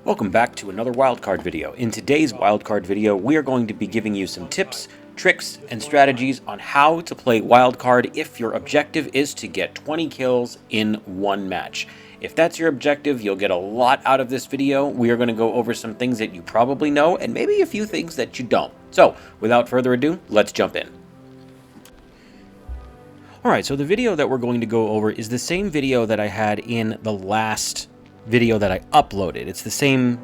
Welcome back to another Wildcard video. In today's Wildcard video, we are going to be giving you some tips, tricks, and strategies on how to play Wildcard if your objective is to get 20 kills in one match. If that's your objective, you'll get a lot out of this video. We are going to go over some things that you probably know and maybe a few things that you don't. So, without further ado, let's jump in. Alright, so the video that we're going to go over is the same video that I had in the last video that I uploaded. It's the same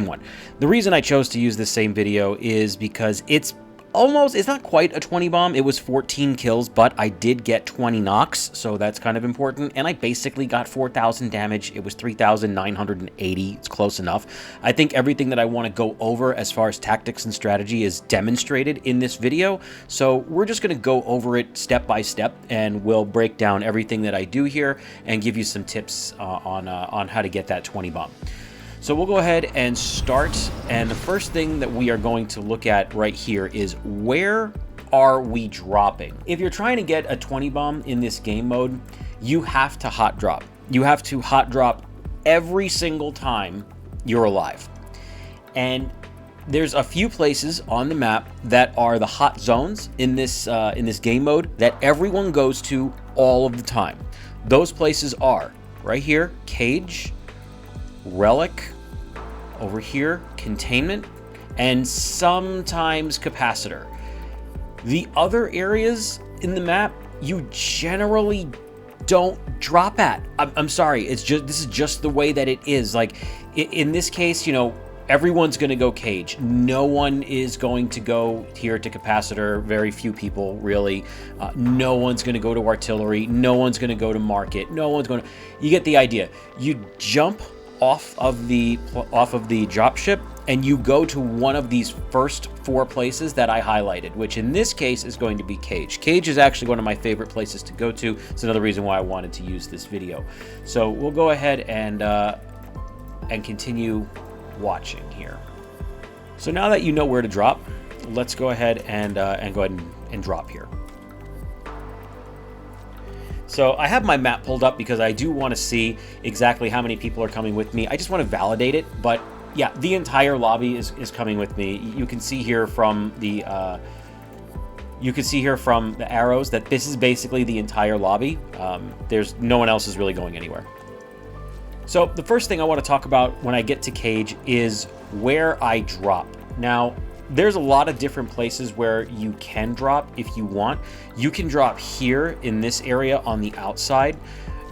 one. The reason I chose to use this same video is because it's not quite a 20 bomb. It was 14 kills, but I did get 20 knocks, so that's kind of important. And I basically got 4,000 damage. It was 3,980. It's close enough. I think everything that I want to go over as far as tactics and strategy is demonstrated in this video. So we're just going to go over it step by step, and we'll break down everything that I do here and give you some tips on how to get that 20 bomb. So we'll go ahead and start, and the first thing that we are going to look at right here is where are we dropping? If you're trying to get a 20 bomb in this game mode, you have to hot drop. You have to hot drop every single time you're alive. And there's a few places on the map that are the hot zones in this game mode that everyone goes to all of the time. Those places are right here, Cage, Relic, over here, Containment, and sometimes Capacitor. The other areas in the map, you generally don't drop at. I'm sorry, this is just the way that it is. Like, in this case, you know, everyone's going to go Cage. No one is going to go here to Capacitor. Very few people, really. No one's going to go to Artillery. No one's going to go to Market. No one's going to... You get the idea. You jump off of the dropship, and you go to one of these first 4 places that I highlighted, which in this case is going to be Cage. Cage is actually one of my favorite places to go to. It's another reason why I wanted to use this video. So we'll go ahead and continue watching here. So now that you know where to drop, let's go ahead and drop here. So I have my map pulled up because I do want to see exactly how many people are coming with me. I just want to validate it, but yeah, the entire lobby is coming with me. You can see here from the arrows that this is basically the entire lobby. There's no one else is really going anywhere. So the first thing I want to talk about when I get to Cage is where I drop. Now, there's a lot of different places where you can drop if you want. You can drop here in this area on the outside.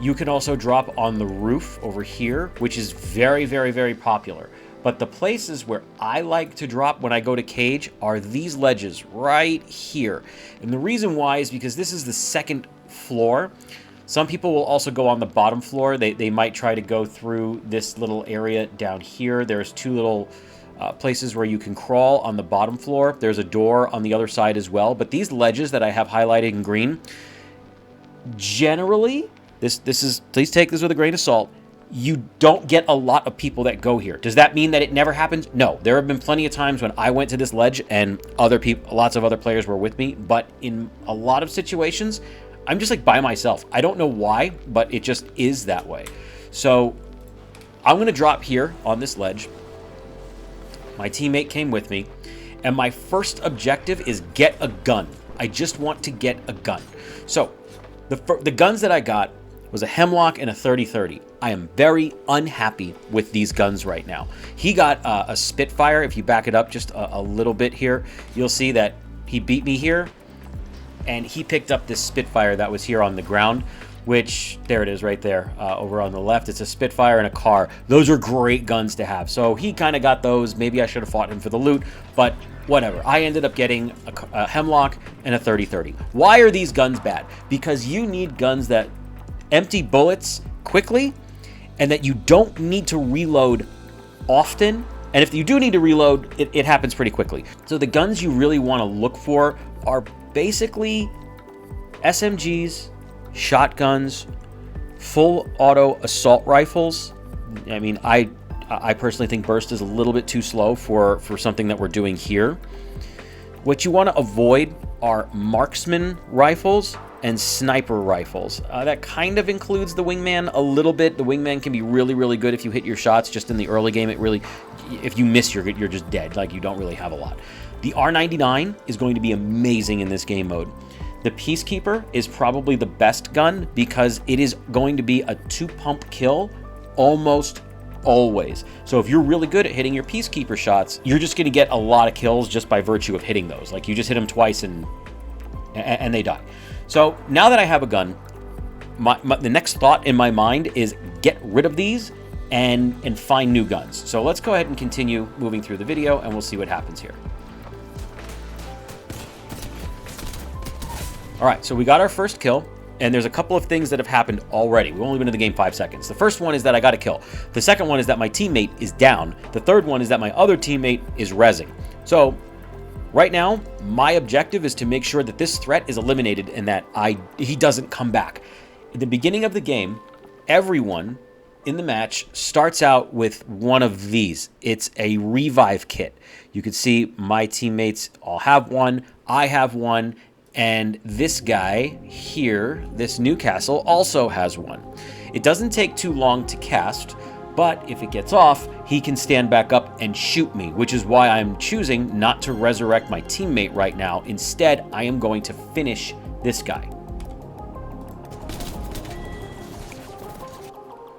You can also drop on the roof over here, which is very, very, very popular. But the places where I like to drop when I go to Cage are these ledges right here. And the reason why is because this is the second floor. Some people will also go on the bottom floor. They might try to go through this little area down here. There's 2 little places where you can crawl on the bottom floor. There's a door on the other side as well. But these ledges that I have highlighted in green, generally, please take this with a grain of salt, you don't get a lot of people that go here. Does that mean that it never happens? No. There have been plenty of times when I went to this ledge and lots of other players were with me. But in a lot of situations, I'm just like by myself. I don't know why, but it just is that way. So I'm going to drop here on this ledge. My teammate came with me, and my first objective is get a gun. I just want to get a gun. So the guns that I got was a Hemlock and a 30-30. I am very unhappy with these guns right now. He got a Spitfire. If you back it up just a little bit here, you'll see that he beat me here, and he picked up this Spitfire that was here on the ground, which, there it is right there over on the left. It's a Spitfire and a car. Those are great guns to have. So he kind of got those. Maybe I should have fought him for the loot, but whatever. I ended up getting a Hemlock and a 30-30. Why are these guns bad? Because you need guns that empty bullets quickly and that you don't need to reload often. And if you do need to reload, it happens pretty quickly. So the guns you really want to look for are basically SMGs, shotguns, full auto assault rifles. I mean, I personally think burst is a little bit too slow for something that we're doing here. What you want to avoid are marksman rifles and sniper rifles. That kind of includes the wingman a little bit. The wingman can be really, really good if you hit your shots just in the early game. It really, if you miss, you're just dead. Like, you don't really have a lot. The R99 is going to be amazing in this game mode. The Peacekeeper is probably the best gun because it is going to be a 2-pump kill almost always. So if you're really good at hitting your Peacekeeper shots, you're just going to get a lot of kills just by virtue of hitting those. Like, you just hit them twice and they die. So now that I have a gun, the next thought in my mind is get rid of these and find new guns. So let's go ahead and continue moving through the video, and we'll see what happens here. All right, so we got our first kill, and there's a couple of things that have happened already. We've only been in the game 5 seconds. The first one is that I got a kill. The second one is that my teammate is down. The third one is that my other teammate is rezzing. So right now, my objective is to make sure that this threat is eliminated and that he doesn't come back. In the beginning of the game, everyone in the match starts out with one of these. It's a revive kit. You can see my teammates all have one. I have one. And this guy here, this Newcastle, also has one. It doesn't take too long to cast, but if it gets off, he can stand back up and shoot me, which is why I'm choosing not to resurrect my teammate right now. Instead, I am going to finish this guy.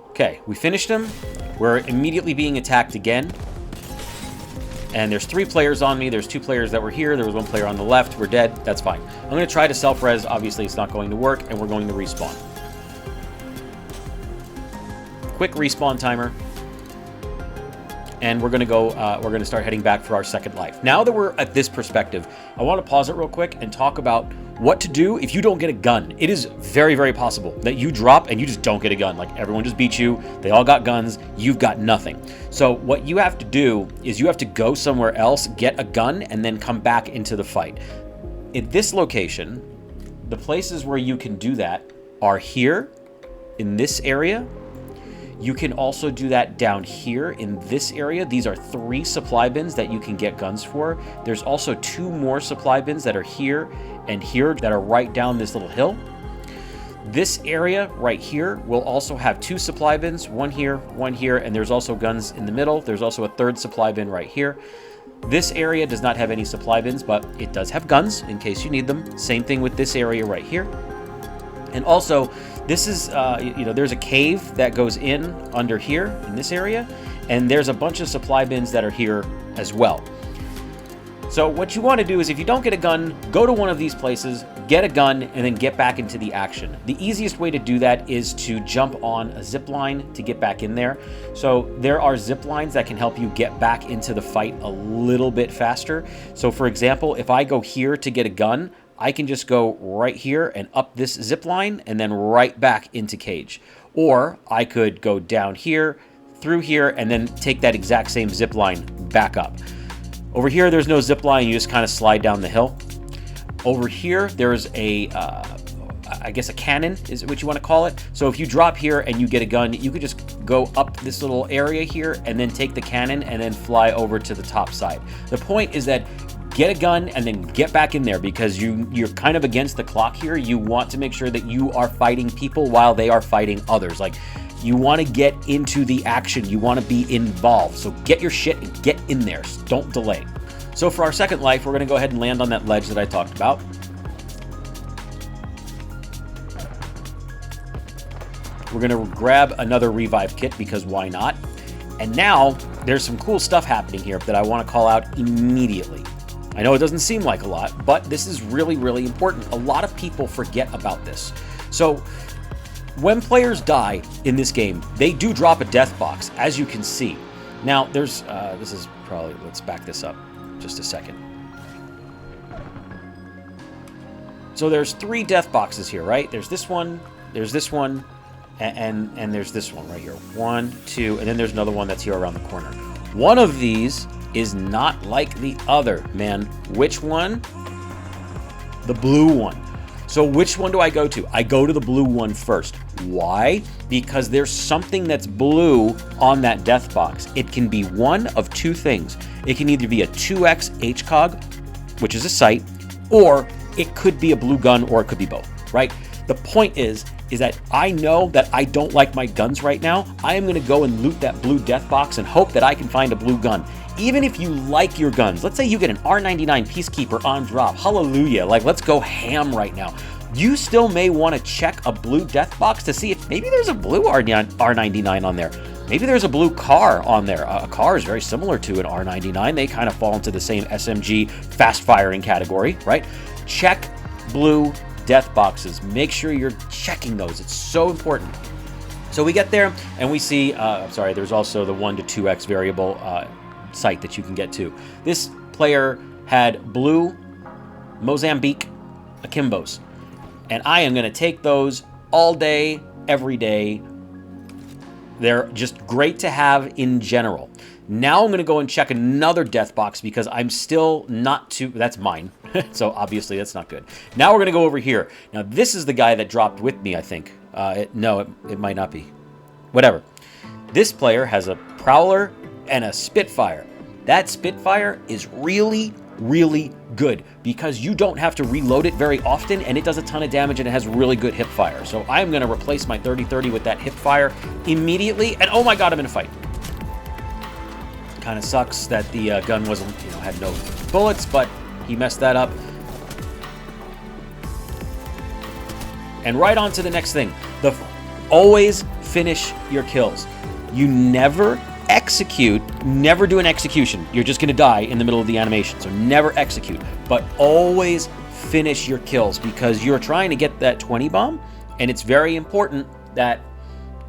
Okay, we finished him. We're immediately being attacked again. And there's 3 players on me. There's 2 players that were here. There was 1 player on the left. We're dead. That's fine. I'm going to try to self-res. Obviously, it's not going to work, and we're going to respawn. Quick respawn timer. And we're going to go, we're going to start heading back for our second life. Now that we're at this perspective, I want to pause it real quick and talk about what to do if you don't get a gun. It is very, very possible that you drop and you just don't get a gun. Like, everyone just beat you. They all got guns. You've got nothing. So what you have to do is you have to go somewhere else, get a gun, and then come back into the fight. At this location, the places where you can do that are here, in this area. You can also do that down here in this area. These are 3 supply bins that you can get guns for. There's also 2 more supply bins that are here and here that are right down this little hill. This area right here will also have 2 supply bins, one here, and there's also guns in the middle. There's also a 3rd supply bin right here. This area does not have any supply bins, but it does have guns in case you need them. Same thing with this area right here. And also, this is, there's a cave that goes in under here in this area, and there's a bunch of supply bins that are here as well. So what you want to do is, if you don't get a gun, go to one of these places, get a gun, and then get back into the action. The easiest way to do that is to jump on a zip line to get back in there. So there are zip lines that can help you get back into the fight a little bit faster. So for example, if I go here to get a gun, I can just go right here and up this zip line and then right back into cage. Or I could go down here, through here, and then take that exact same zip line back up. Over here, there's no zip line. You just kind of slide down the hill. Over here, there's a, I guess a cannon is what you want to call it. So if you drop here and you get a gun, you could just go up this little area here and then take the cannon and then fly over to the top side. The point is that get a gun and then get back in there, because you're kind of against the clock here. You want to make sure that you are fighting people while they are fighting others. Like, you want to get into the action. You want to be involved. So get your shit and get in there. Don't delay. So for our second life, we're going to go ahead and land on that ledge that I talked about. We're going to grab another revive kit, because why not? And now there's some cool stuff happening here that I want to call out immediately. I know it doesn't seem like a lot, but this is really, really important. A lot of people forget about this. So when players die in this game, they do drop a death box, as you can see. Now, there's, this is probably, let's back this up just a second. So there's 3 death boxes here, right? There's this one, and there's this one right here. 1, 2, and then there's another one that's here around the corner. One of these is not like the other, man. Which one? The blue one. So which one do I go to? I go to the blue one first. Why? Because there's something that's blue on that death box. It can be one of 2 things. It can either be a 2x HCOG, which is a sight, or it could be a blue gun, or it could be both, right? The point is that I know that I don't like my guns right now. I am going to go and loot that blue death box and hope that I can find a blue gun. Even if you like your guns, let's say you get an R99 Peacekeeper on drop, hallelujah, like let's go ham right now. You still may want to check a blue death box to see if maybe there's a blue R99 on there. Maybe there's a blue car on there. A car is very similar to an R99. They kind of fall into the same SMG fast firing category, right? Check blue death boxes. Make sure you're checking those. It's so important. So we get there and we see, there's also the 1 to 2x variable site that you can get to. This player had blue Mozambique Akimbos. And I am going to take those all day, every day. They're just great to have in general. Now I'm going to go and check another death box because I'm still not too... That's mine. So obviously that's not good. Now we're going to go over here. Now this is the guy that dropped with me, I think. No, it might not be. Whatever. This player has a Prowler and a Spitfire. That Spitfire is really, really good because you don't have to reload it very often and it does a ton of damage and it has really good hip fire. So I'm going to replace my 30-30 with that hip fire immediately. And oh my god, I'm in a fight. Kind of sucks that the gun wasn't, had no bullets, but he messed that up. And right on to the next thing. Always finish your kills. You never execute, never do an execution. You're just going to die in the middle of the animation. So never execute, but always finish your kills because you're trying to get that 20 bomb and it's very important that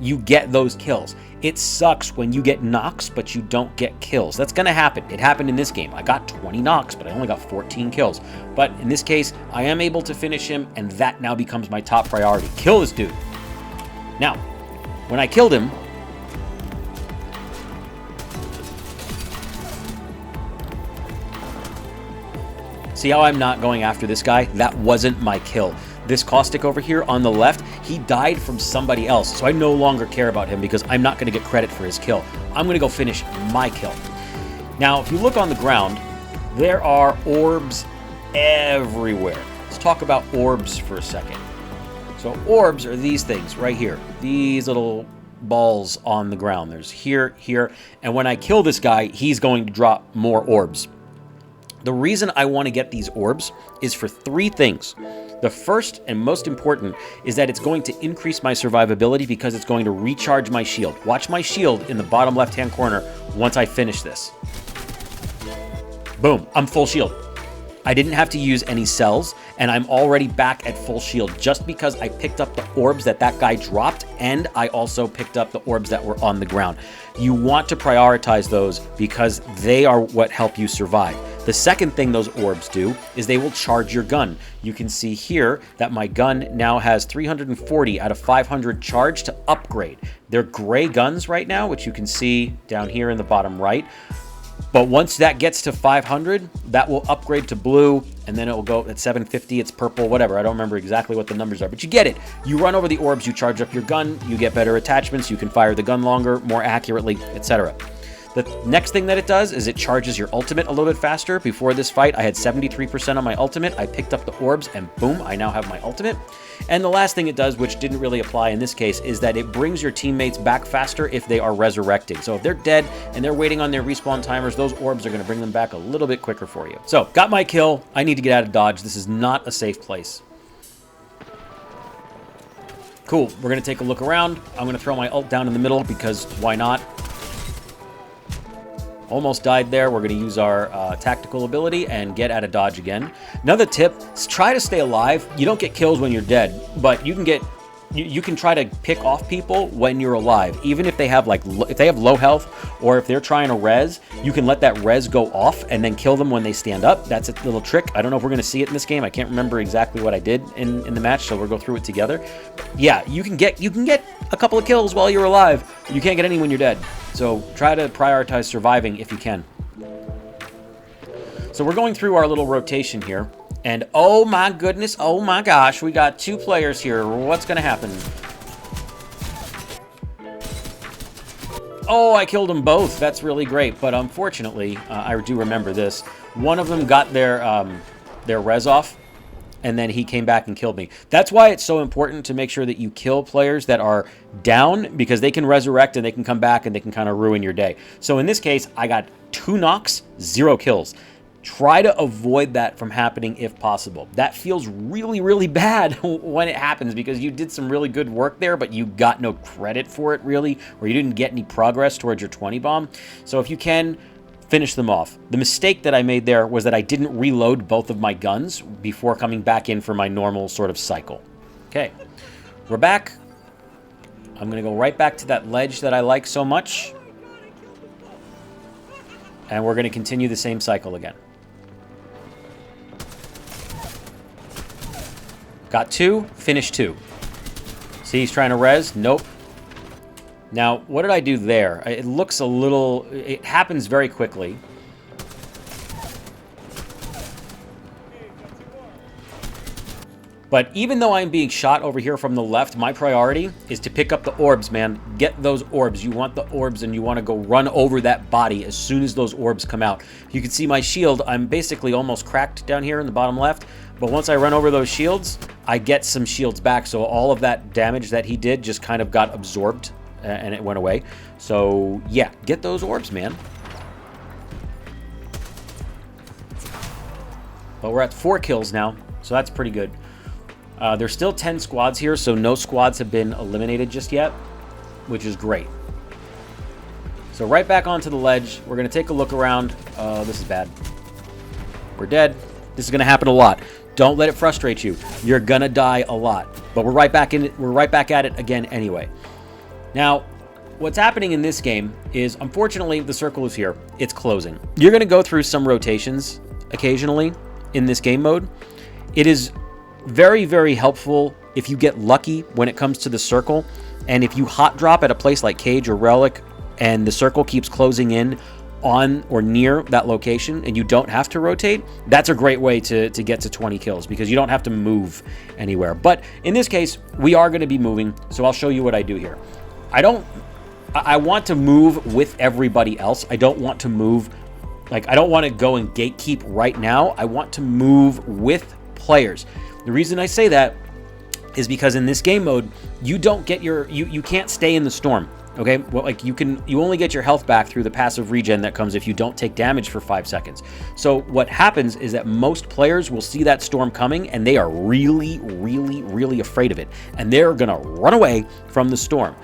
you get those kills. It sucks when you get knocks, but you don't get kills. That's going to happen. It happened in this game. I got 20 knocks, but I only got 14 kills. But in this case, I am able to finish him, and that now becomes my top priority. Kill this dude. Now, when I killed him, see how I'm not going after this guy? That wasn't my kill. This caustic over here on the left, he died from somebody else, so I no longer care about him because I'm not going to get credit for his kill. I'm going to go finish my kill. Now, if you look on the ground, there are orbs everywhere. Let's talk about orbs for a second. So orbs are these things right here. These little balls on the ground. There's here, here, and when I kill this guy, he's going to drop more orbs. The reason I want to get these orbs is for 3 things. The first and most important is that it's going to increase my survivability because it's going to recharge my shield. Watch my shield in the bottom left-hand corner once I finish this. Boom, I'm full shield. I didn't have to use any cells, and I'm already back at full shield just because I picked up the orbs that guy dropped, and I also picked up the orbs that were on the ground. You want to prioritize those because they are what help you survive. The second thing those orbs do is they will charge your gun. You can see here that my gun now has 340 out of 500 charge to upgrade. They're gray guns right now, which you can see down here in the bottom right. But once that gets to 500, that will upgrade to blue, and then it will go at 750, it's purple, whatever. I don't remember exactly what the numbers are, but you get it. You run over the orbs, you charge up your gun, you get better attachments, you can fire the gun longer, more accurately, etc. The next thing that it does is it charges your ultimate a little bit faster. Before this fight, I had 73% on my ultimate. I picked up the orbs, and boom, I now have my ultimate. And the last thing it does, which didn't really apply in this case, is that it brings your teammates back faster if they are resurrecting. So if they're dead and they're waiting on their respawn timers, those orbs are going to bring them back a little bit quicker for you. So, got my kill. I need to get out of Dodge. This is not a safe place. Cool. We're going to take a look around. I'm going to throw my ult down in the middle because why not? Almost died there. We're going to use our tactical ability and get out of dodge again. Another tip is try to stay alive. You don't get kills when you're dead, but you can get you can try to pick off people when you're alive. Even if they have if they have low health or if they're trying to res, you can let that res go off and then kill them when they stand up. That's a little trick. I don't know if we're going to see it in this game. I can't remember exactly what I did in the match, so we'll go through it together. But yeah, you can get a couple of kills while you're alive. You can't get any when you're dead. So try to prioritize surviving if you can. So we're going through our little rotation here. And oh my goodness, oh my gosh, we got 2 players here. What's going to happen? Oh, I killed them both. That's really great. But unfortunately, I do remember this. One of them got their res off. and then he came back and killed me. That's why it's so important to make sure that you kill players that are down, because they can resurrect and they can come back and they can kind of ruin your day. So in this case, I got 2 knocks, 0 kills. Try to avoid that from happening if possible. That feels really, really bad when it happens, because you did some really good work there, but you got no credit for it really, or you didn't get any progress towards your 20 bomb. So if you can, finish them off. The mistake that I made there was that I didn't reload both of my guns before coming back in for my normal sort of cycle. Okay, we're back. I'm going to go right back to that ledge that I like so much. And we're going to continue the same cycle again. Got 2, finished 2. See, he's trying to res. Nope. Now, what did I do there? It looks a little... It happens very quickly. But even though I'm being shot over here from the left, my priority is to pick up the orbs, man. Get those orbs. You want the orbs, and you want to go run over that body as soon as those orbs come out. You can see my shield. I'm basically almost cracked down here in the bottom left. But once I run over those shields, I get some shields back. So all of that damage that he did just kind of got absorbed, and it went away. So, yeah, get those orbs, man. But we're at 4 kills now, so that's pretty good. There's still 10 squads here, so no squads have been eliminated just yet, which is great. So right back onto the ledge. We're going to take a look around. This is bad. We're dead. This is going to happen a lot. Don't let it frustrate you. You're going to die a lot. But we're right back in it. We're right back at it again anyway. Now, what's happening in this game is, unfortunately, the circle is here. It's closing. You're going to go through some rotations occasionally in this game mode. It is very, very helpful if you get lucky when it comes to the circle, and if you hot drop at a place like Cage or Relic and the circle keeps closing in on or near that location and you don't have to rotate, that's a great way to get to 20 kills, because you don't have to move anywhere. But in this case, we are going to be moving, so I'll show you what I do here. I want to move with everybody else. I don't want to move, like, I don't want to go and gatekeep right now. I want to move with players. The reason I say that is because in this game mode, you don't get your, you can't stay in the storm. Okay, well, like you only get your health back through the passive regen that comes if you don't take damage for 5 seconds. So what happens is that most players will see that storm coming and they are really, really, really afraid of it. And they're gonna run away from the storm.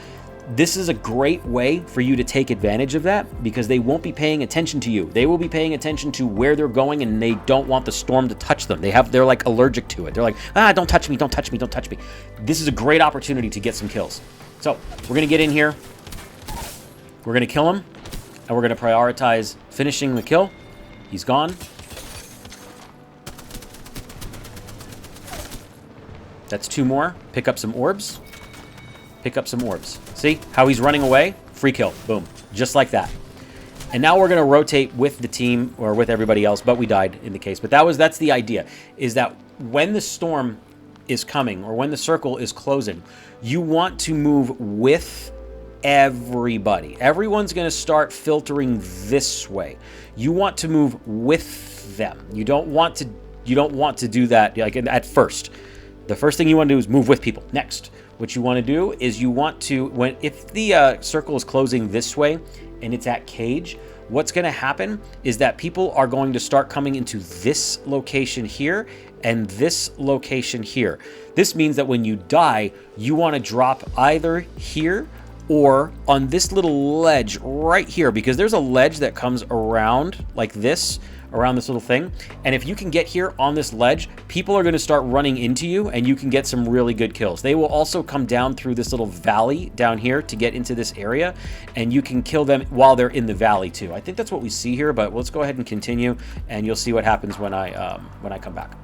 This is a great way for you to take advantage of that, because they won't be paying attention to you. They will be paying attention to where they're going, and they don't want the storm to touch them. They're like allergic to it. They're like, don't touch me, don't touch me, don't touch me. This is a great opportunity to get some kills. So we're gonna get in here. We're going to kill him, and we're going to prioritize finishing the kill. He's gone. That's 2 more. Pick up some orbs. Pick up some orbs. See how he's running away? Free kill. Boom. Just like that. And now we're going to rotate with the team or with everybody else, but we died in the case. But that's the idea, is that when the storm is coming or when the circle is closing, you want to move with everybody. Everyone's going to start filtering this way. You want to move with them. You don't want to do that like at first. The first thing you want to do is move with people. Next, what you want to do is you want to, if the circle is closing this way and it's at Cage, what's going to happen is that people are going to start coming into this location here and this location here. This means that when you die, you want to drop either here or on this little ledge right here, because there's a ledge that comes around like this, around this little thing. And if you can get here on this ledge, people are going to start running into you and you can get some really good kills. They will also come down through this little valley down here to get into this area, and you can kill them while they're in the valley too. I think that's what we see here, but let's go ahead and continue and you'll see what happens when I come back.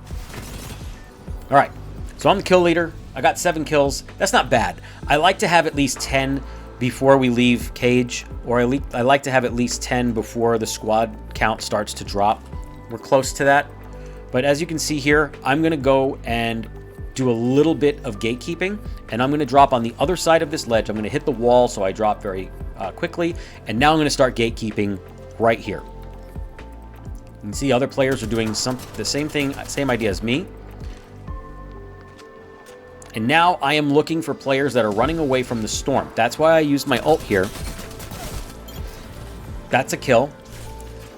All right, so I'm the kill leader. I got 7 kills. That's not bad. I like to have at least 10 before we leave Cage, or I like to have at least 10 before the squad count starts to drop. We're close to that. But as you can see here, I'm going to go and do a little bit of gatekeeping, and I'm going to drop on the other side of this ledge. I'm going to hit the wall, so I drop very quickly. And now I'm going to start gatekeeping right here. You can see other players are doing the same thing, same idea as me. And now I am looking for players that are running away from the storm. That's why I used my ult here. That's a kill.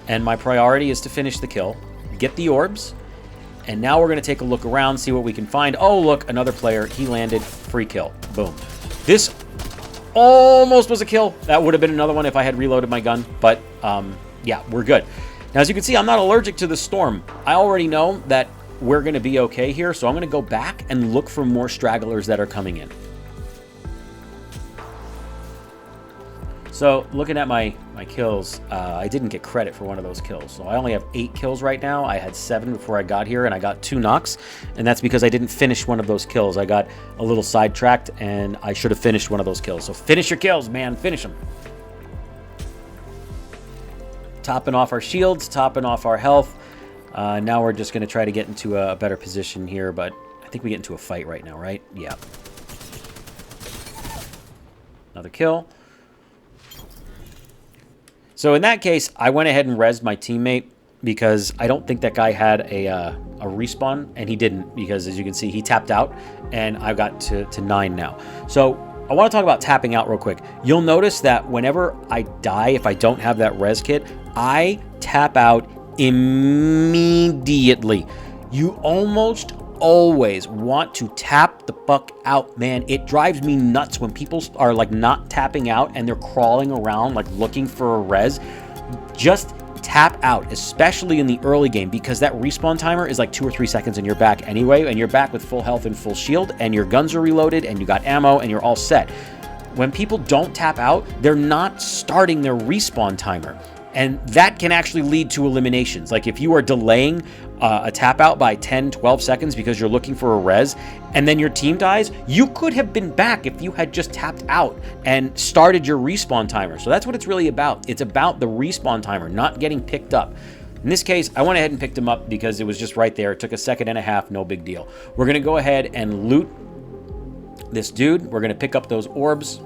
And my priority is to finish the kill, get the orbs, and now we're going to take a look around, see what we can find. Oh, look, another player. He landed. Free kill. Boom. This almost was a kill. That would have been another one if I had reloaded my gun. But, yeah, we're good. Now, as you can see, I'm not allergic to the storm. I already know that we're going to be okay here, so I'm going to go back and look for more stragglers that are coming in. So, looking at my kills, I didn't get credit for one of those kills. So, I only have 8 kills right now. I had 7 before I got here, and I got 2 knocks. And that's because I didn't finish one of those kills. I got a little sidetracked, and I should have finished one of those kills. So, finish your kills, man. Finish them. Topping off our shields, topping off our health. Now we're just going to try to get into a better position here, but I think we get into a fight right now, right? Yeah. Another kill. So in that case, I went ahead and rezzed my teammate because I don't think that guy had a respawn, and he didn't because, as you can see, he tapped out, and I got to 9 now. So I want to talk about tapping out real quick. You'll notice that whenever I die, if I don't have that res kit, I tap out immediately. You almost always want to tap the fuck out, man. It drives me nuts when people are like not tapping out and they're crawling around like looking for a res. Just tap out, especially in the early game, because that respawn timer is like 2 or 3 seconds and you're back anyway, and you're back with full health and full shield, and your guns are reloaded and you got ammo and you're all set. When people don't tap out, they're not starting their respawn timer. And that can actually lead to eliminations. Like if you are delaying a tap out by 10, 12 seconds because you're looking for a res, and then your team dies, you could have been back if you had just tapped out and started your respawn timer. So that's what it's really about. It's about the respawn timer, not getting picked up. In this case, I went ahead and picked him up because it was just right there. It took a second and a half, no big deal. We're going to go ahead and loot this dude. We're going to pick up those orbs.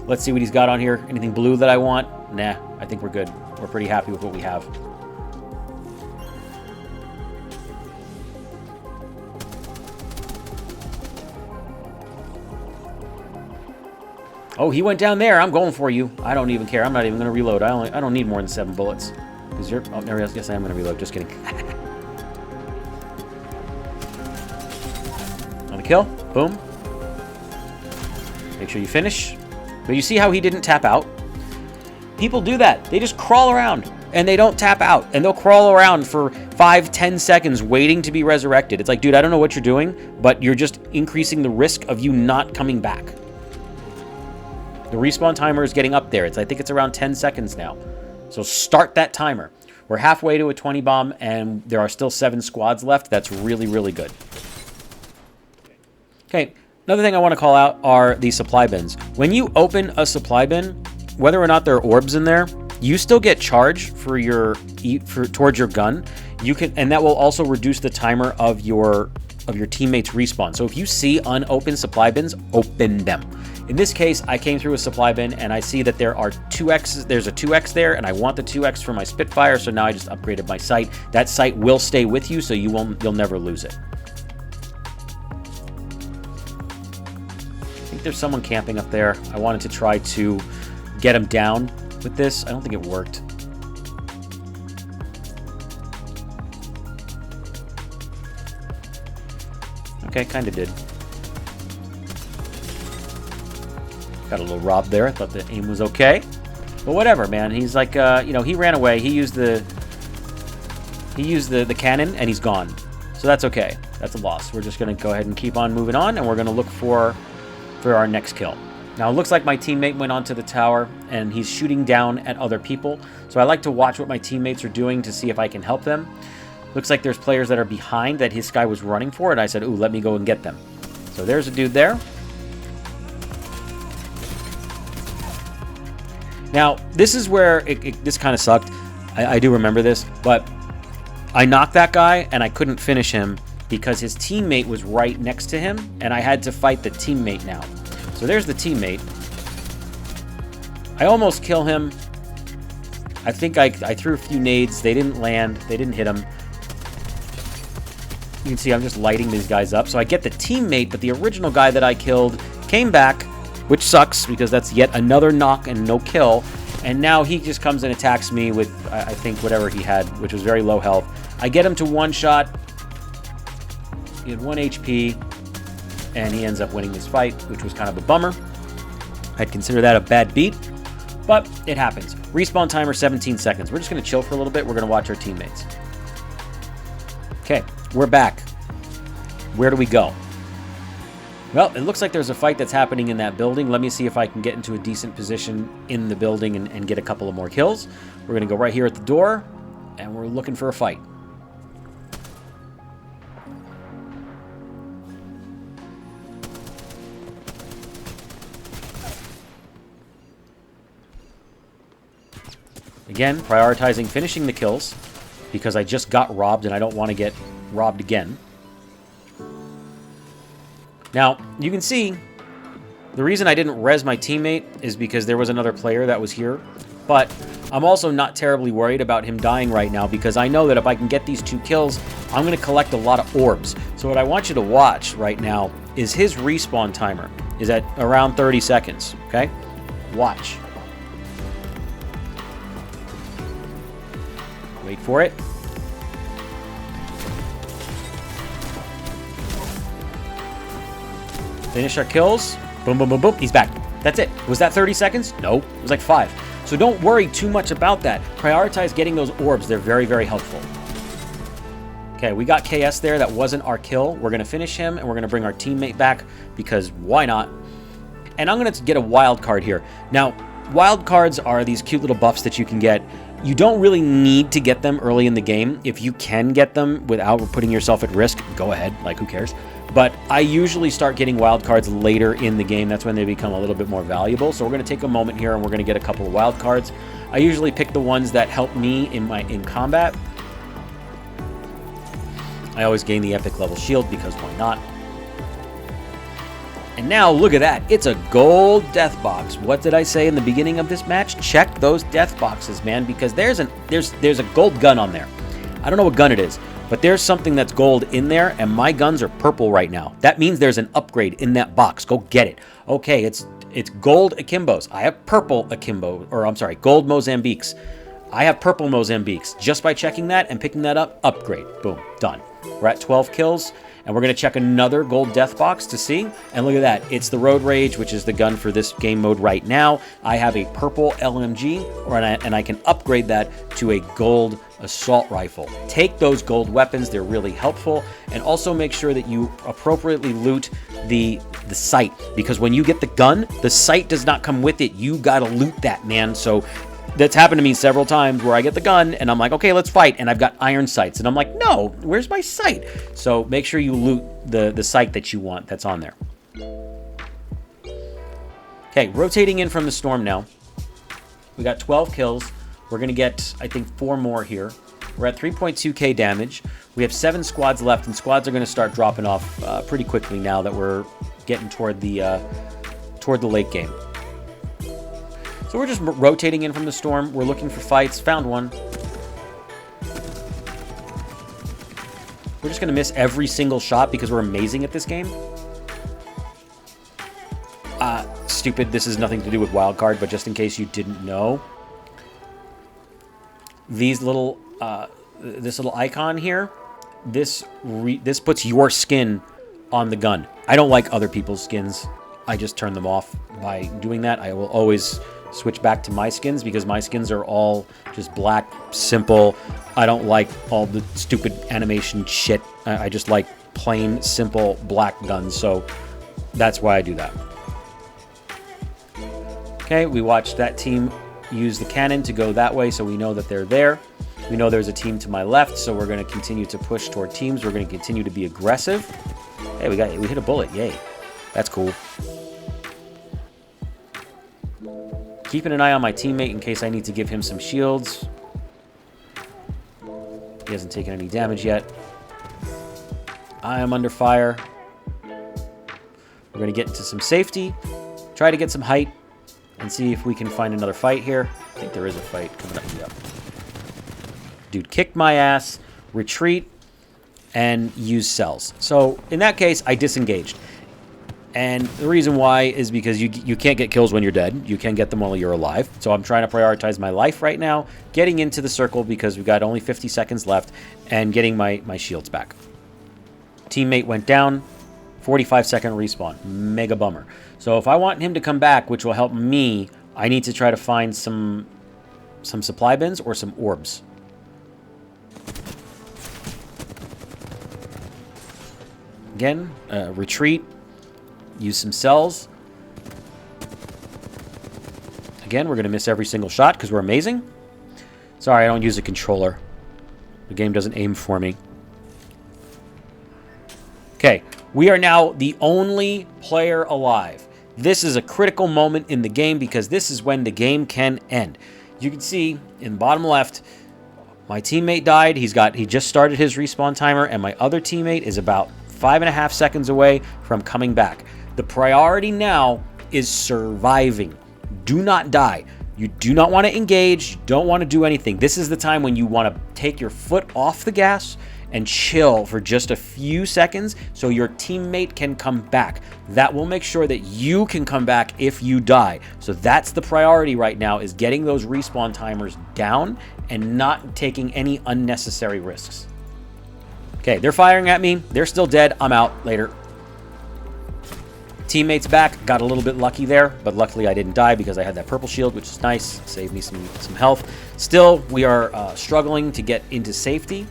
Let's see what he's got on here. Anything blue that I want? Nah, I think we're good. We're pretty happy with what we have. Oh, he went down there. I'm going for you. I don't even care. I'm not even going to reload. I don't need more than 7 bullets. Because you're... Oh, there he is. Yes, I am going to reload. Just kidding. On the kill. Boom. Make sure you finish. But you see how he didn't tap out? People do that. They just crawl around and they don't tap out, and they'll crawl around for 5-10 seconds waiting to be resurrected. It's like, dude, I don't know what you're doing, but you're just increasing the risk of you not coming back. The respawn timer is getting up there. I think it's around 10 seconds now. So start that timer. We're halfway to a 20 bomb, and there are still 7 squads left. That's really, really good. Okay. Another thing I want to call out are the supply bins. When you open a supply bin, whether or not there are orbs in there, you still get charged for towards your gun. You can, and that will also reduce the timer of your teammates' respawn. So if you see unopened supply bins, open them. In this case, I came through a supply bin and I see that there are 2Xs. There's a 2X there, and I want the 2X for my Spitfire. So now I just upgraded my sight. That sight will stay with you, so you'll never lose it. There's someone camping up there. I wanted to try to get him down with this. I don't think it worked. Okay, kind of did. Got a little robbed there. I thought the aim was okay. But whatever, man. He's like, he ran away. He used the cannon, and he's gone. So that's okay. That's a loss. We're just going to go ahead and keep on moving on, and we're going to look for our next kill. Now, it looks like my teammate went onto the tower, and he's shooting down at other people. So I like to watch what my teammates are doing to see if I can help them. Looks like there's players that are behind that his guy was running for, and I said, ooh, let me go and get them. So there's a dude there. Now, this is where this kind of sucked. I do remember this, but I knocked that guy, and I couldn't finish him because his teammate was right next to him, and I had to fight the teammate now. So there's the teammate. I almost kill him. I think I threw a few nades. They didn't land. They didn't hit him. You can see I'm just lighting these guys up. So I get the teammate, but the original guy that I killed came back, which sucks because that's yet another knock and no kill. And now he just comes and attacks me with, I think, whatever he had, which was very low health. I get him to one shot. He had 1 HP, and he ends up winning this fight, which was kind of a bummer. I'd consider that a bad beat, but it happens. Respawn timer, 17 seconds. We're just going to chill for a little bit. We're going to watch our teammates. Okay, we're back. Where do we go? Well, it looks like there's a fight that's happening in that building. Let me see if I can get into a decent position in the building and get a couple of more kills. We're going to go right here at the door, and we're looking for a fight. Again, prioritizing finishing the kills because I just got robbed and I don't want to get robbed again. Now, you can see the reason I didn't res my teammate is because there was another player that was here. But I'm also not terribly worried about him dying right now because I know that if I can get these 2 kills, I'm going to collect a lot of orbs. So what I want you to watch right now is his respawn timer is at around 30 seconds, okay? Watch. Wait for it. Finish our kills. Boom, boom, boom, boom. He's back. That's it. Was that 30 seconds? No. It was like 5. So don't worry too much about that. Prioritize getting those orbs. They're very, very helpful. Okay, we got KS there. That wasn't our kill. We're going to finish him, and we're going to bring our teammate back because why not? And I'm going to get a wild card here. Now, wild cards are these cute little buffs that you can get. You don't really need to get them early in the game. If you can get them without putting yourself at risk, go ahead. Like, who cares? But I usually start getting wild cards later in the game. That's when they become a little bit more valuable. So we're going to take a moment here and we're going to get a couple of wild cards. I usually pick the ones that help me in combat. I always gain the epic level shield because why not? And now look at that. It's a gold death box. What did I say in the beginning of this match? Check those death boxes, man, because there's a gold gun on there. I don't know what gun it is, but there's something that's gold in there, and my guns are purple right now. That means there's an upgrade in that box. Go get it. Okay, it's gold Akimbos. I have purple Akimbo, or I'm sorry, gold Mozambiques. I have purple Mozambiques. Just by checking that and picking that up, upgrade. Boom, done. We're at 12 kills. And we're going to check another gold death box to see. And look at that. It's the Road Rage, which is the gun for this game mode right now. I have a purple LMG, and I can upgrade that to a gold assault rifle. Take those gold weapons. They're really helpful. And also make sure that you appropriately loot the sight. Because when you get the gun, the sight does not come with it. You got to loot that, man. So that's happened to me several times where I get the gun and I'm like, okay, let's fight. And I've got iron sights. And I'm like, no, where's my sight? So make sure you loot the sight that you want that's on there. Okay, rotating in from the storm now. We got 12 kills. We're going to get, I think, 4 more here. We're at 3.2k damage. We have 7 squads left, and squads are going to start dropping off pretty quickly now that we're getting toward the late game. So we're just rotating in from the storm. We're looking for fights. Found one. We're just going to miss every single shot because we're amazing at this game. Stupid. This has nothing to do with Wildcard, but just in case you didn't know. These little, this little icon here, this puts your skin on the gun. I don't like other people's skins. I just turn them off by doing that. I will always switch back to my skins because my skins are all just black, simple. I don't like all the stupid animation shit. I just like plain, simple black guns. So that's why I do that. Okay, we watched that team use the cannon to go that way, so we know that they're there. We know there's a team to my left, so we're going to continue to push toward teams. We're going to continue to be aggressive. Hey, we hit a bullet. Yay. That's cool. Keeping an eye on my teammate in case I need to give him some shields. He hasn't taken any damage yet. I am under fire. We're going to get into some safety. Try to get some height. And see if we can find another fight here. I think there is a fight coming up. Yep. Dude kicked my ass. Retreat. and use cells. So in that case, I disengaged. And the reason why is because you can't get kills when you're dead. You can get them while you're alive. So I'm trying to prioritize my life right now, getting into the circle because we've got only 50 seconds left, and getting my shields back. Teammate went down, 45-second respawn. Mega bummer. So if I want him to come back, which will help me, I need to try to find some supply bins or some orbs. Again, retreat. Use some cells. Again, we're going to miss every single shot because we're amazing. Sorry, I don't use a controller. The game doesn't aim for me. Okay, we are now the only player alive. This is a critical moment in the game because this is when the game can end. You can see in the bottom left, my teammate died. He just started his respawn timer, and my other teammate is about 5.5 seconds away from coming back. The priority now is surviving. Do not die. You do not want to engage. You don't want to do anything. This is the time when you want to take your foot off the gas and chill for just a few seconds so your teammate can come back. That will make sure that you can come back if you die. So that's the priority right now, is getting those respawn timers down and not taking any unnecessary risks. Okay, they're firing at me. They're still dead. I'm out. Later. Teammates back. Got a little bit lucky there, but luckily I didn't die because I had that purple shield, which is nice. Saved me some health. Still, we are struggling to get into safety.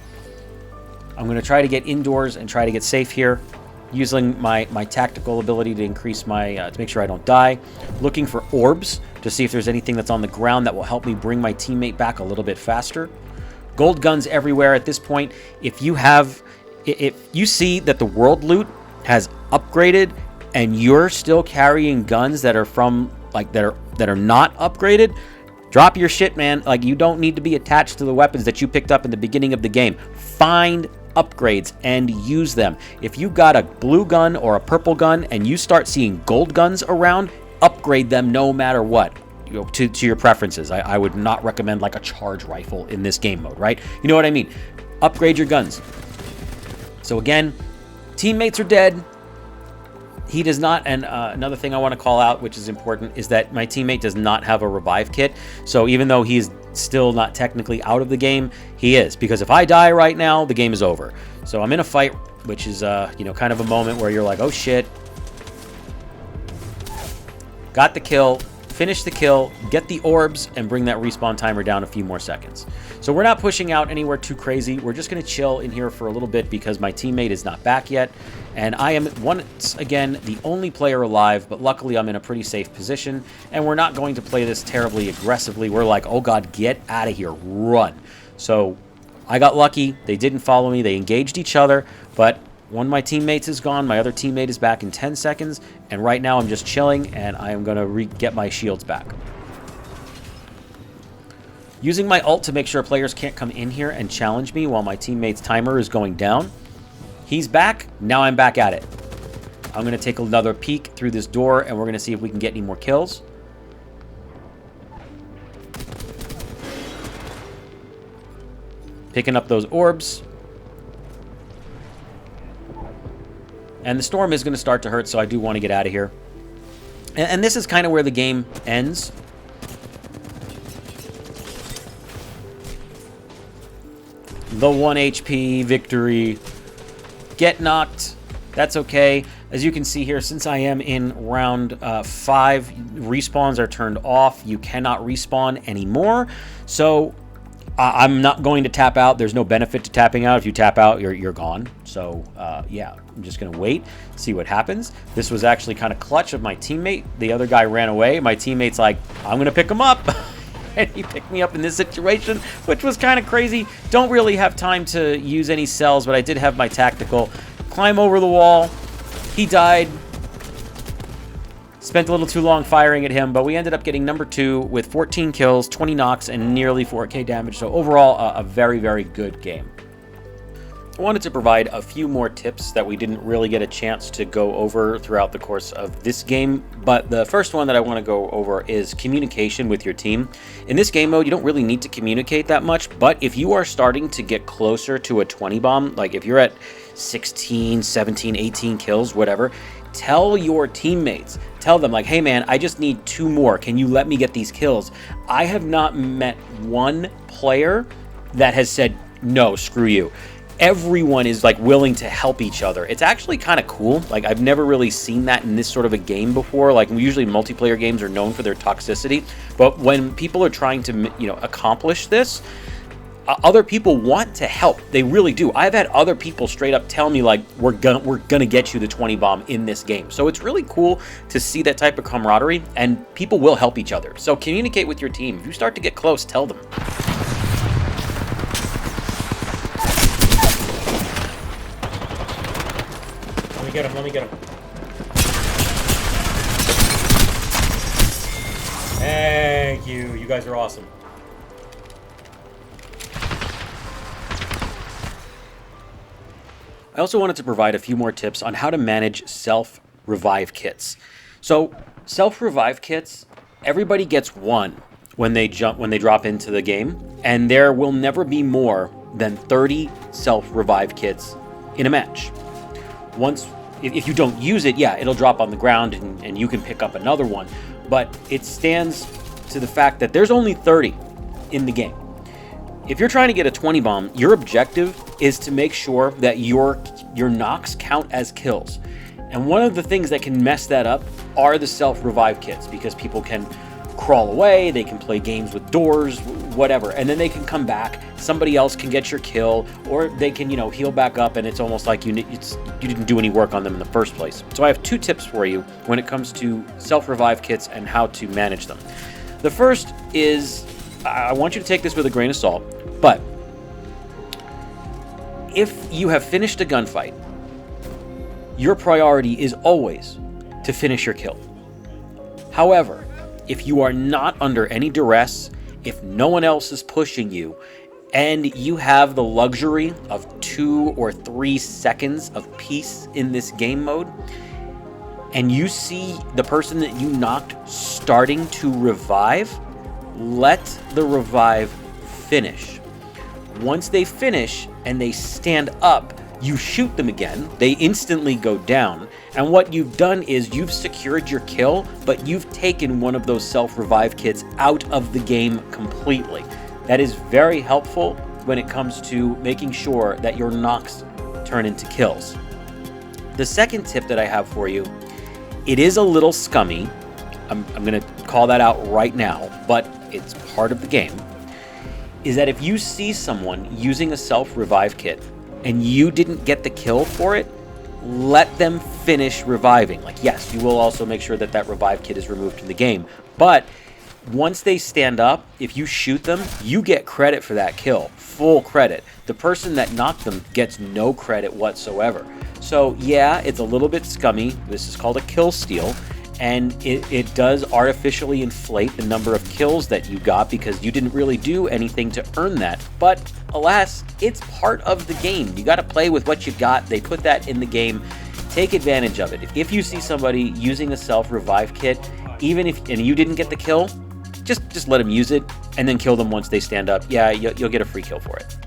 I'm going to try to get indoors and try to get safe here, using my tactical ability to increase my to make sure I don't die. Looking for orbs to see if there's anything that's on the ground that will help me bring my teammate back a little bit faster. Gold guns everywhere at this point. If you see that the world loot has upgraded and you're still carrying guns that are from that are not upgraded, drop your shit, man. Like, you don't need to be attached to the weapons that you picked up in the beginning of the game. Find upgrades and use them. If you got a blue gun or a purple gun and you start seeing gold guns around, upgrade them no matter what. To your preferences. I would not recommend like a charge rifle in this game mode, right? You know what I mean? Upgrade your guns. So again, teammates are dead. He does not, and another thing I want to call out, which is important, is that my teammate does not have a revive kit. So even though he's still not technically out of the game, he is. Because if I die right now, the game is over. So I'm in a fight, which is, kind of a moment where you're like, oh shit. Got the kill. Finish the kill, get the orbs, and bring that respawn timer down a few more seconds. So we're not pushing out anywhere too crazy. We're just going to chill in here for a little bit because my teammate is not back yet. And I am, once again, the only player alive, but luckily I'm in a pretty safe position. And we're not going to play this terribly aggressively. We're like, oh god, get out of here, run. So I got lucky. They didn't follow me. They engaged each other, but one of my teammates is gone. My other teammate is back in 10 seconds. And right now I'm just chilling, and I am going to get my shields back. Using my ult to make sure players can't come in here and challenge me while my teammate's timer is going down. He's back. Now I'm back at it. I'm going to take another peek through this door, and we're going to see if we can get any more kills. Picking up those orbs. And the storm is going to start to hurt, so I do want to get out of here. And this is kind of where the game ends. The 1 HP victory. Get knocked. That's okay. As you can see here, since I am in round 5, respawns are turned off. You cannot respawn anymore. So I'm not going to tap out. There's no benefit to tapping out. If you tap out, you're gone. So yeah, I'm just going to wait, see what happens. This was actually kind of clutch of my teammate. The other guy ran away. My teammate's like, I'm going to pick him up. And he picked me up in this situation, which was kind of crazy. Don't really have time to use any cells, but I did have my tactical. Climb over the wall. He died. Spent a little too long firing at him, but we ended up getting number 2 with 14 kills, 20 knocks, and nearly 4k damage. So overall, a very, very good game. I wanted to provide a few more tips that we didn't really get a chance to go over throughout the course of this game, but the first one that I want to go over is communication with your team. In this game mode, you don't really need to communicate that much, but if you are starting to get closer to a 20 bomb, like if you're at 16, 17, 18 kills, whatever, tell your teammates, tell them like, hey man, I just need 2 more. Can you let me get these kills? I have not met one player that has said, no, screw you. Everyone is like willing to help each other. It's actually kind of cool. Like I've never really seen that in this sort of a game before. Like usually multiplayer games are known for their toxicity, but when people are trying to, accomplish this, other people want to help. They really do. I've had other people straight up tell me like, we're gonna get you the 20 bomb in this game. So it's really cool to see that type of camaraderie, and people will help each other. So communicate with your team. If you start to get close, tell them. Let me get him. Thank you. You guys are awesome. I also wanted to provide a few more tips on how to manage self-revive kits. So, self-revive kits, everybody gets one when they drop into the game, and there will never be more than 30 self-revive kits in a match. If you don't use it, yeah, it'll drop on the ground and you can pick up another one. But it stands to the fact that there's only 30 in the game. If you're trying to get a 20 bomb, your objective is to make sure that your knocks count as kills. And one of the things that can mess that up are the self-revive kits, because people can crawl away, they can play games with doors, whatever, and then they can come back, somebody else can get your kill, or they can, heal back up, and it's almost like you didn't do any work on them in the first place. So I have 2 tips for you when it comes to self-revive kits and how to manage them. The first is, I want you to take this with a grain of salt, but if you have finished a gunfight, your priority is always to finish your kill. However, if you are not under any duress, if no one else is pushing you, and you have the luxury of 2 or 3 seconds of peace in this game mode, and you see the person that you knocked starting to revive, let the revive finish. Once they finish and they stand up, you shoot them again, they instantly go down, and what you've done is you've secured your kill, but you've taken one of those self-revive kits out of the game completely. That is very helpful when it comes to making sure that your knocks turn into kills. The second tip that I have for you, it is a little scummy, I'm going to call that out right now, but it's part of the game, is that if you see someone using a self-revive kit and you didn't get the kill for it, let them finish reviving. Like, yes, you will also make sure that that revive kit is removed from the game, but once they stand up, if you shoot them, you get credit for that kill, full credit. The person that knocked them gets no credit whatsoever. So yeah, it's a little bit scummy. This is called a kill steal, and it does artificially inflate the number of kills that you got because you didn't really do anything to earn that. But alas, it's part of the game. You got to play with what you got. They put that in the game. Take advantage of it. If you see somebody using a self-revive kit, even if and you didn't get the kill, just let them use it and then kill them once they stand up. Yeah, you'll get a free kill for it.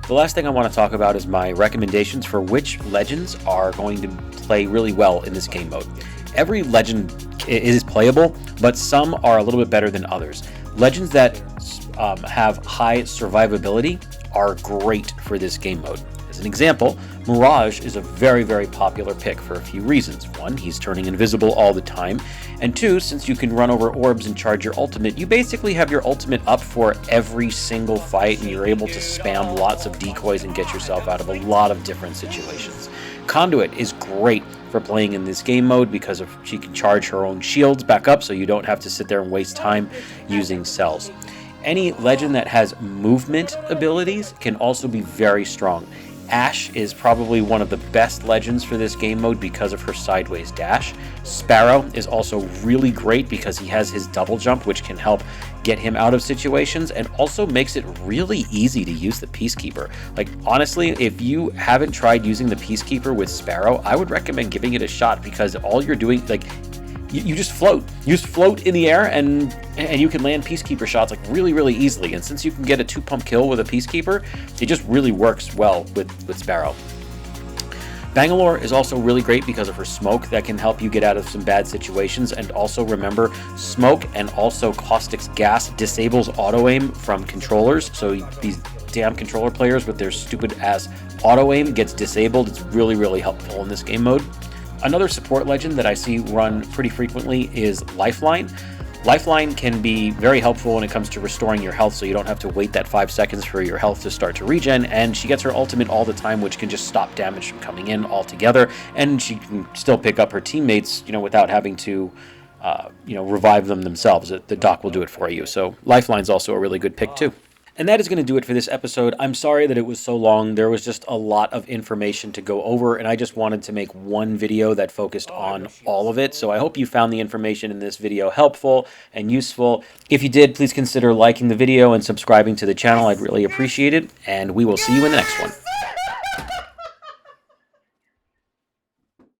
The last thing I want to talk about is my recommendations for which legends are going to play really well in this game mode. Every legend is playable, but some are a little bit better than others. Legends that have high survivability are great for this game mode. As an example, Mirage is a very, very popular pick for a few reasons. 1, he's turning invisible all the time, and 2, since you can run over orbs and charge your ultimate, you basically have your ultimate up for every single fight, and you're able to spam lots of decoys and get yourself out of a lot of different situations. Conduit is great for playing in this game mode because she can charge her own shields back up, so you don't have to sit there and waste time using cells. Any legend that has movement abilities can also be very strong. Ashe is probably one of the best legends for this game mode because of her sideways dash. Sparrow is also really great because he has his double jump, which can help get him out of situations and also makes it really easy to use the Peacekeeper. Like, honestly, if you haven't tried using the Peacekeeper with Sparrow, I would recommend giving it a shot because all you're doing, like, you just float. You just float in the air and you can land Peacekeeper shots like really easily. And since you can get a 2-pump kill with a Peacekeeper, it just really works well with Sparrow. Bangalore is also really great because of her smoke that can help you get out of some bad situations. And also remember, smoke and also Caustic's gas disables auto-aim from controllers. So these damn controller players with their stupid ass auto-aim gets disabled. It's really helpful in this game mode. Another support legend that I see run pretty frequently is Lifeline. Lifeline can be very helpful when it comes to restoring your health, so you don't have to wait that 5 seconds for your health to start to regen, and she gets her ultimate all the time, which can just stop damage from coming in altogether, and she can still pick up her teammates, without having to, revive them themselves. The doc will do it for you, so Lifeline's also a really good pick too. And that is going to do it for this episode. I'm sorry that it was so long. There was just a lot of information to go over, and I just wanted to make one video that focused on all of it. So I hope you found the information in this video helpful and useful. If you did, please consider liking the video and subscribing to the channel. I'd really appreciate it, and we will see you in the next one.